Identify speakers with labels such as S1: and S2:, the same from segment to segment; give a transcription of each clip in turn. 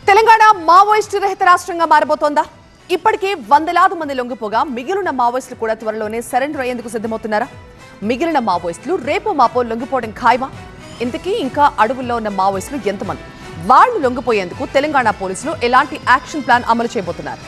S1: Telangana Maoist రహిత రాష్ట్రంగా మారబోతోందా? ఇప్పటికే వందలాది మంది లొంగిపోగా మిగిలిన మావోయిస్టులు కూడా త్వరలోనే సరెండర్ అయ్యేందుకు సిద్ధమవుతున్నారా? మిగిలిన మావోయిస్టులు రేపో మాపో లొంగిపోవడం ఖాయమా? ఇంతకీ ఇంకా అడవుల్లో ఉన్న మావోయిస్టులు ఎంతమంది? వాళ్లు లొంగిపోయేందుకు తెలంగాణ పోలీసులు ఎలాంటి యాక్షన్ ప్లాన్ అమలు చేయబోతున్నారు?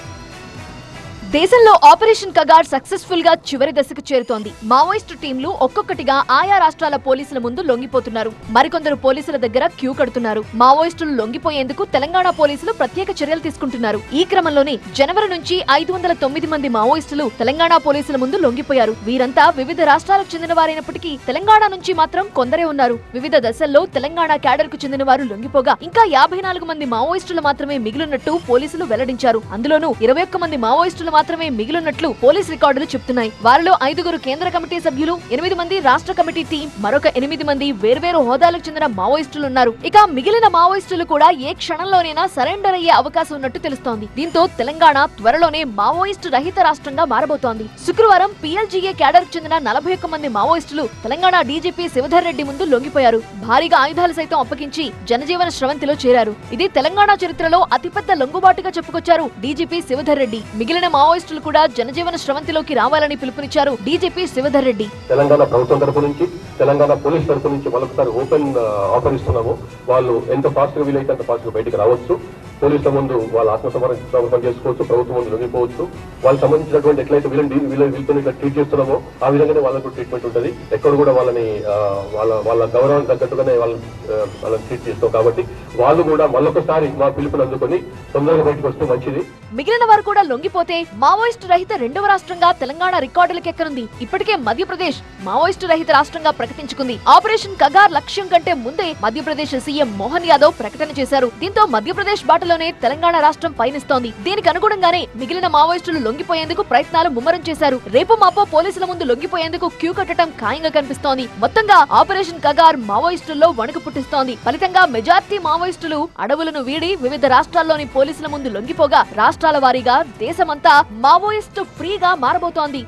S2: దేశంలో ఆపరేషన్ కగార్ సక్సెస్ఫుల్ గా చివరి దశకు చేరుతోంది. మావోయిస్టు టీంలు ఒక్కొక్కటిగా ఆయా రాష్ట్రాల పోలీసుల ముందు లొంగిపోతున్నారు. మరికొందరు పోలీసుల దగ్గర క్యూ కడుతున్నారు. మావోయిస్టులు లొంగిపోయేందుకు తెలంగాణ పోలీసులు ప్రత్యేక చర్యలు తీసుకుంటున్నారు. ఈ క్రమంలోనే జనవరి నుంచి 509 మంది మావోయిస్టులు తెలంగాణ పోలీసుల ముందు లొంగిపోయారు. వీరంతా వివిధ రాష్ట్రాలకు చెందిన వారైనప్పటికీ తెలంగాణ నుంచి మాత్రం కొందరే ఉన్నారు. వివిధ దశల్లో తెలంగాణ క్యాడర్ కు చెందిన వారు లొంగిపోగా ఇంకా 54 మంది మావోయిస్టులు మాత్రమే మిగిలినట్టు పోలీసులు వెల్లడించారు. అందులోనూ 21 మంది మావోయిస్టులు మాత్రమే మిగిలినట్లు పోలీస్ రికార్డులు చెప్తున్నాయి. వారిలో 5 కేంద్ర కమిటీ సభ్యులు, 8 మంది రాష్ట్ర కమిటీ టీం, మరొక 8 మంది వేర్వేరు హోదాలకు చెందిన మావోయిస్టులు ఉన్నారు. ఇక మిగిలిన మావోయిస్టులు కూడా ఏ క్షణంలోనైనా సరెండర్ అయ్యే అవకాశం ఉన్నట్టు తెలుస్తోంది. దీంతో తెలంగాణ త్వరలోనే మావోయిస్టు రహిత రాష్ట్రంగా మారబోతోంది. శుక్రవారం PLGA క్యాడర్ కు చెందిన 41 మంది మావోయిస్టులు తెలంగాణ డీజీపీ శివధర్ రెడ్డి ముందు లొంగిపోయారు. భారీగా ఆయుధాలు సైతం అప్పగించి జనజీవన స్రవంతిలో చేరారు. ఇది తెలంగాణ చరిత్రలో అతిపెద్ద లొంగుబాటుగా చెప్పుకొచ్చారు డీజీపీ శివధర్ రెడ్డి. మిగిలిన మావోయిస్టులు కూడా జనజీవన స్రవంతిలోకి రావాలని పిలుపునిచ్చారు డీజీపీ శివధర్ రెడ్డి.
S3: తెలంగాణ ప్రభుత్వం తరపు నుంచి, తెలంగాణ పోలీస్ తరపు నుంచి మరొకసారి ఓపెన్ ఆఫర్ ఇస్తున్నాము. వాళ్ళు ఎంత ఫాస్ట్ గా వీలైతే అంత ఫాస్ట్ గా బయటకు రావచ్చు. పోలీసుల ముందు వాళ్ళ ఆత్మసమర్పణ చేసుకోవచ్చు, ప్రభుత్వం ముందు లొంగిపోవచ్చు. వాళ్ళకి సంబంధించినటువంటి ఎట్లయితే వీళ్ళతో ఇట్లా ట్రీట్ చేస్తున్నామో ఆ విధంగానే వాళ్ళకు ట్రీట్మెంట్ ఉంటుంది. ఎక్కడ కూడా వాళ్ళని వాళ్ళ గౌరవానికి తగ్గట్టుగానే వాళ్ళని ట్రీట్ చేస్తాం. కాబట్టి వాళ్ళు కూడా మళ్ళొకసారి మా పిలుపుని అందుకొని తొందరగా బయటకు వస్తే మంచిది.
S2: మిగిలిన వారు కూడా లొంగిపోతే మావోయిస్టు రహిత రెండవ రాష్ట్రంగా తెలంగాణ రికార్డులకెక్కనుంది. ఇప్పటికే మధ్యప్రదేశ్ మావోయిస్టు రహిత రాష్ట్రంగా ప్రకటించుకుంది. ఆపరేషన్ కగార్ లక్ష్యం కంటే ముందే మధ్యప్రదేశ్ సీఎం మోహన్ యాదవ్ ప్రకటన చేశారు. దీంతో మధ్యప్రదేశ్ బాటలోనే తెలంగాణ రాష్ట్రం పయనిస్తోంది. దీనికి అనుగుణంగానే మిగిలిన మావోయిస్టులు లొంగిపోయేందుకు ప్రయత్నాలు ముమ్మరం చేశారు. రేపు మాపో పోలీసుల ముందు లొంగిపోయేందుకు క్యూ కట్టడం ఖాయంగా కనిపిస్తోంది. మొత్తంగా ఆపరేషన్ కగార్ మావోయిస్టుల్లో వణుకు పుట్టిస్తోంది. ఫలితంగా మెజార్టీ మావోయిస్టులు అడవులను వీడి వివిధ రాష్ట్రాల్లోని పోలీసుల ముందు లొంగిపోగా రాష్ట్రాల వారీగా దేశమంతా మావోయిస్టు ఫ్రీగా మారబోతోంది.